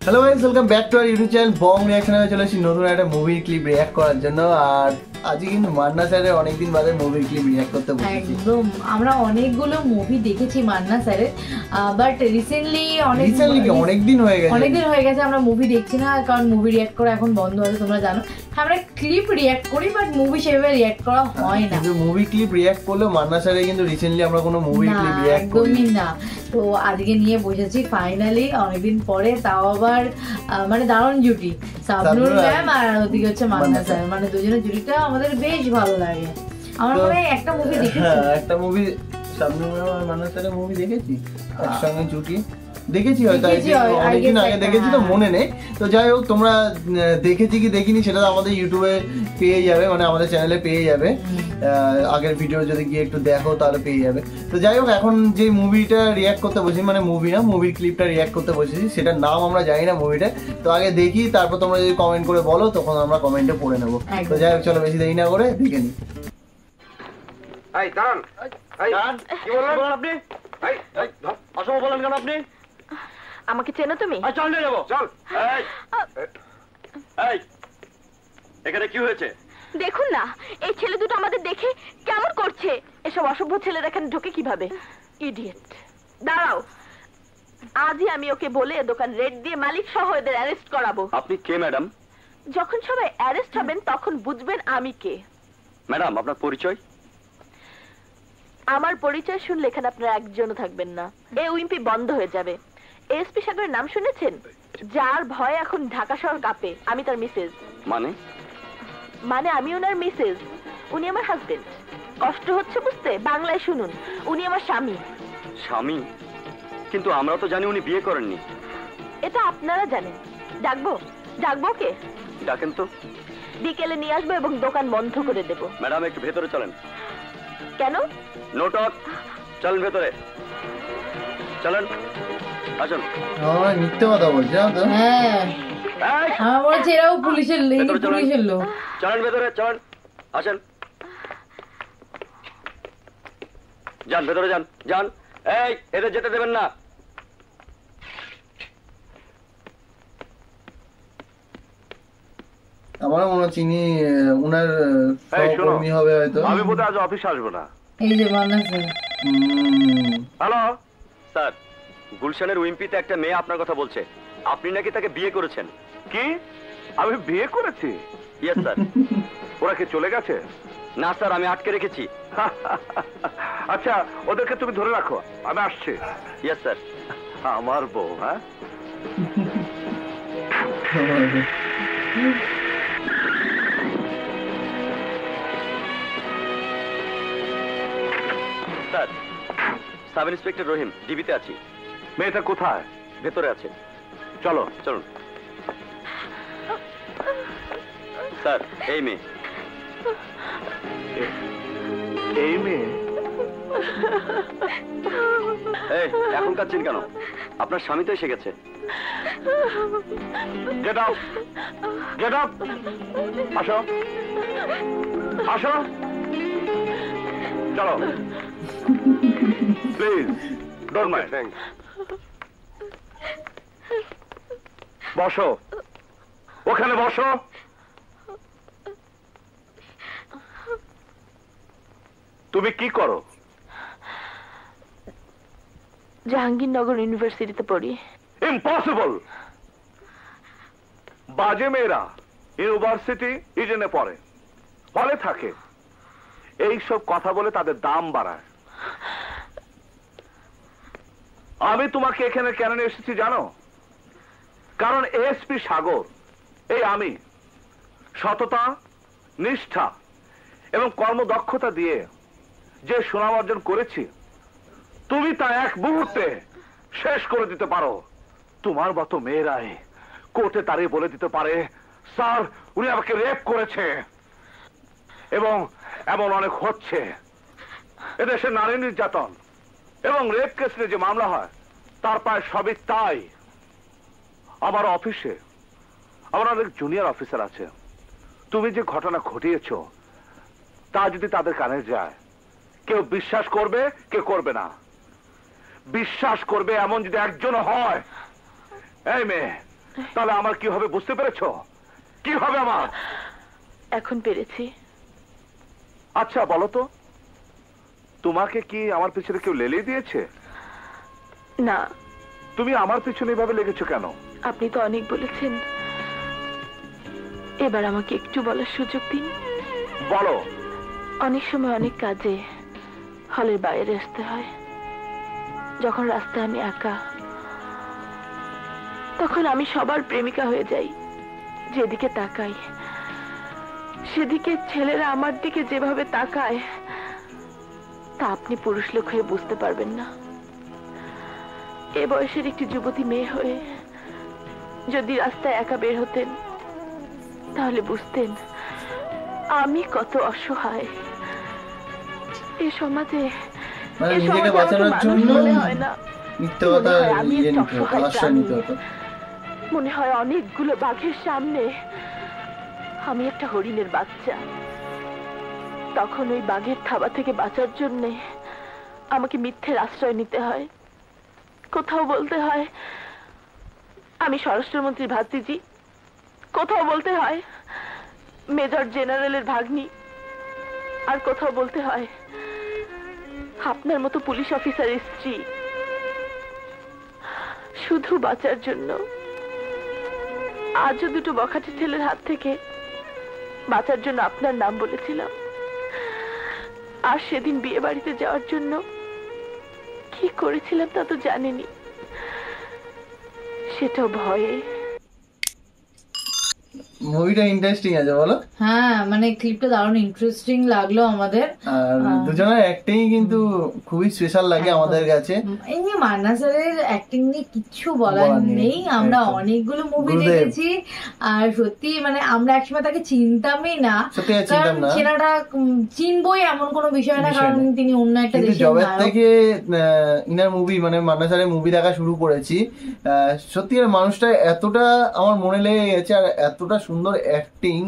Hello guys, welcome back to our YouTube channel Bong রিঅ্যাকশনে। চলে এসেছি নতুন একটা মুভির ক্লিপ রিঅ্যাক্ট করার জন্য। আর আজকে কিন্তু মান্না স্যারের অনেকদিন বাদে মুভির ক্লিপ রিঅ্যাক্ট করতে বসেছি। একদম, আমরা অনেকগুলো মুভি দেখেছি মান্না স্যারের, বাট রিসেন্টলি অনেকদিন হয়ে গেছে আমরা মুভি দেখছি না, কারণ মুভি রিঅ্যাক্ট করা এখন বন্ধ আছে, তোমরা জানো। আমরা ক্লিপ রিঅ্যাক্ট করি, বাট মুভি সেভাবে রিঅ্যাক্ট করা হয় না। কিন্তু মুভি ক্লিপ রিঅ্যাক্ট করলেও মান্না স্যারের কিন্তু রিসেন্টলি আমরা কোনো মুভি ক্লিপ রিঅ্যাক্ট একদমই না। তো আজকে নিয়ে বসেছি ফাইনালি অনেকদিন পরে, তাও আবার মানে দারুণ জুটি, সাবনুর ম্যাম আর ওদিকে হচ্ছে মান্না স্যার, মানে দুজনের জুটিটা আমাদের বেশ ভালো লাগে। আমার মনে হয় একটা মুভি দেখেছি, একটা মুভি সাবনুর ম্যাম আর মান্না স্যারের মুভি দেখেছি একসঙ্গে জুটি দেখেছি, হয়তো অনেকদিন আগে দেখেছি তো মনে নেই। তো যাই হোক, তোমরা দেখেছি কি দেখিনি সেটা আমাদের ইউটিউবে পেয়ে যাবে, মানে আমাদের চ্যানেলে পেয়ে যাবে। আগের ভিডিও যদি গিয়ে একটু দেখো তাহলে পেয়ে যাবে। তো যাই হোক, এখন যে মুভিটা রিঅ্যাক্ট করতে বসেছি, মানে মুভি না, মুভির ক্লিপটা রিঅ্যাক্ট করতে বসেছি, সেটার নাম আমরা জানি না মুভিটা। তো আগে দেখি, তারপর তোমরা যদি কমেন্ট করে বলো তখন আমরা কমেন্টে পড়ে নেবো। তো যাই হোক, চলো বেশি দেরি না করে দেখে নিই। আপনি অসম বলেন কেন? আপনি আমাকে চেনো তুমি? চল নিয়ে যাবো, চল। এখানে কি হয়েছে দেখুন না, এই ছেলে দুটো আমাদের দেখে কেমন করছে। এসব অসভ্য ছেলেরা এখানে ঢোকে কিভাবে? ইডিয়েট। দাঁড়াও, আজই আমি ওকে বলে দোকান রেড দিয়ে মালিক সহ এদের অ্যারেস্ট করাবো। আপনি কে ম্যাডাম? যখন সবাই অ্যারেস্ট হবেন তখন বুঝবেন আমি কে। ম্যাডাম, আপনার পরিচয়? আমার পরিচয় শুনলে এখানে আপনারা একজনও থাকবেন না। এই উইম্পি বন্ধ হয়ে যাবে। এসপি সাগরের নাম শুনেছেন? যার ভয়ে এখন ঢাকা শহর কাঁপে। আমি তার মিসেস। মানে আমি ওনার মিসেস, উনি আমার হাজবেন্ড। কষ্ট হচ্ছে বুঝতে? বাংলায় শুনুন, উনি আমার স্বামী। স্বামী? কিন্তু আমরা তো জানি উনি বিয়ে করেননি। এটা আপনারা জানেন। ডাকবো? ডাকবো কে? ডাকেন তো। বিকেলে নিয়ে আসবো এবং দোকান বন্ধ করে দেবো। ম্যাডাম, একটু ভেতরে চলেন। কেন? নো টক, চলেন ভেতরে, চলেন, আসুন। মিথ্যে কথা বলছে। আমার বলছে এরাও পুলিশের লোক। চলেন ভেতরে, চলেন, আসেন, যান ভেতরে, যান যান। এই, এদের যেতে দেবেন না। আমার মনে হচ্ছে ইনি উনার সহকর্মী হবে হয়তো। আমি বোধহয় আজ অফিসে আসবো না। এই যে মান্না স্যার। হ্যালো স্যার, গুলশানের উইম্পিতে একটা মেয়ে আপনার কথা বলছে। আপনি নাকি তাকে বিয়ে করেছেন। কি? আমি বিয়ে করেছি? Yes sir. ওরা কি চলে গেছে? না স্যার, আমি আটকে রেখেছি। আচ্ছা, ওদেরকে তুমি ধরে রাখো, আমি আসছি। Yes sir. আমার বউ? হ্যাঁ, স্যার, সাব ইন্সপেক্টর রহিম, ডিবিতে আছি। মেয়েটা কোথায়? ভেতরে আছে। চলো, চলুন। স্যার, এই মেয়ে। এই মেয়ে? এই, এখন কাঁদছেন কেন? আপনার স্বামী তো এসে গেছে। Get out, get out. আসো, আসো, চলো। Please don't mind. বসো, ওখানে বসো। তুমি কি করো? জাহাঙ্গীরনগর ইউনিভার্সিটিতে পড়ি। ইম্পসিবল। বাজে মেয়েরা ইউনিভার্সিটি ইডেনে পড়ে, হলে থাকে, এইসব কথা বলে তাদের দাম বাড়ায়। আমি তোমাকে এখানে কেন নিয়ে এসেছি জানো? কারণ এসপি সাগর, এই আমি সততা, নিষ্ঠা এবং কর্মদক্ষতা দিয়ে যে সুনাম অর্জন করেছি, তুমি তা এক মুহূর্তে শেষ করে দিতে পারো। তোমার মতো মেয়েরাই কোর্টে দাঁড়িয়ে বলে দিতে পারে, স্যার, উনি আমাকে রেপ করেছে। এবং এমন অনেক হচ্ছে। এদেশে নারী নির্যাতন এবং রেপ কেস নিয়ে যে মামলা হয়, তার প্রায় সবই তাই। আমার অফিসে আমার অনেক জুনিয়র অফিসার আছে। তুমি যে ঘটনা ঘটিয়েছ তা যদি তাদের কানে যায়, কেউ বিশ্বাস করবে, কেউ করবে না। বিশ্বাস করবে এমন যদি একজন হয়। এই মেয়ে, তাহলে আমার কি হবে বুঝতে পেরেছো? কি হবে আমার? এখন পেরেছি। আচ্ছা বলো তো, তোমাকে কি আমার পিছনে কেউ লেলিয়ে দিয়েছে? না। তুমি আমার পিছনে এভাবে লেগেছো কেন? আপনি তো অনেক বলেছেন, এবার আমাকে একটু বলার সুযোগ দিন। বলো। অনেক সময় অনেক কাজে হলের বাইরে আসতে হয়। যখন রাস্তায় আমি একা, তখন আমি সবার প্রেমিকা হয়ে যাই। যেদিকে তাকাই সেদিকে ছেলেরা আমার দিকে যেভাবে তাকায় তা আপনি পুরুষ লোক হয়ে বুঝতে পারবেন না। এ বয়সের একটি যুবতী মেয়ে হয়ে যদি রাস্তায় একা বের হতেন তাহলে বুঝতেন আমি কত অসহায়। এ সমাজে নিজেকে বাঁচানোর জন্য মিথ্যা কথা আশ্রয় নিতে হতো। মনে হয় অনেকগুলো বাঘের সামনে আমি একটা হরিণের বাচ্চা। তখন ওই বাঘের থাবা থেকে বাঁচার জন্য আমাকে মিথ্যের আশ্রয় নিতে হয়। কোথাও বলতে হয় আমি স্বরাষ্ট্রমন্ত্রীর ভাতিজি, কোথাও বলতে হয় মেজর জেনারেলের ভাগ্নি, আর কোথাও বলতে হয় আপনার মতো পুলিশ অফিসারের স্ত্রী। শুধু বাঁচার জন্য আজও দুটো বখাটে ছেলের হাত থেকে বাঁচার জন্য আপনার নাম বলেছিলাম। আর সেদিন বিয়ে বাড়িতে যাওয়ার জন্য কি করেছিলাম তা তো জানেনি, সেটাও ভয়ে। মুভিটা ইন্টারেস্টিং আছে বলো? হ্যাঁ, মানে ক্লিপটা দারুণ ইন্টারেস্টিং লাগলো আমাদের। আর দুজনের অ্যাক্টিং কিন্তু খুবই স্পেশাল লাগে আমাদের কাছে। এমনি মান্না স্যারের অ্যাক্টিং নিয়ে কিছু বলার নেই। আমরা অনেকগুলো মুভি দেখেছি আর সত্যি মানে আমরা একসময় তাকে চিনতামই না, কারণ ছেলেটা চিনবই এমন কোনো বিষয় না, কারণ তিনি অন্য একটা দেশের জবের থেকে ইনার মুভি মানে মান্না স্যারের মুভি দেখা শুরু করেছি। সত্যি মানুষটা এতটা আমার মনে লেগে গেছে, আর এতটা সুন্দর অ্যাক্টিং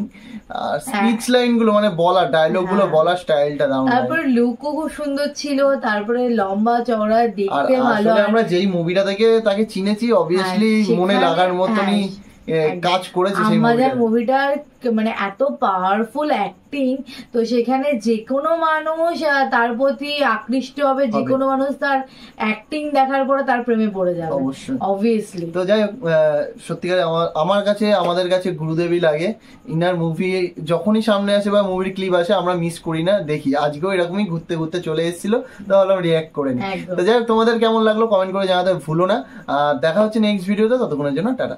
আর স্পিচ লাইন গুলো মানে বলা ডায়লগ গুলো বলার স্টাইলটা দারুণ। তারপরে লুকও খুব সুন্দর ছিল, তারপরে লম্বা চওড়া, দেখতে ভালো। আমরা যেই মুভিটা থেকে তাকে চিনেছি অবভিয়াসলি মনে লাগার মতনই কাজ করেছে সেই মুভিটার মানে এত পাওয়ারফুল অ্যাক্টিং, তো সেখানে যে কোনো মানুষ তার প্রতি আকৃষ্ট হবে, যে কোনো মানুষ তার অ্যাক্টিং দেখার পরে তার প্রেমে পড়ে যাবে অবভিয়াসলি। তো যাই হোক, সত্যিকার আমার কাছে আমাদের কাছে গুরুদেবই লাগে। ইনার মুভি যখনই সামনে আসে বা মুভির ক্লিপ আসে আমরা মিস করি না, দেখি। আজকেও এরকমই ঘুরতে ঘুরতে চলে এসেছিল, তাহলে আমরা রিয়াক্ট করে নিই। তো যাই হোক, তোমাদের কেমন লাগলো কমেন্ট করে জানাতে ভুলো না। দেখা হচ্ছে নেক্সট ভিডিওতে, ততক্ষণের জন্য টাটা।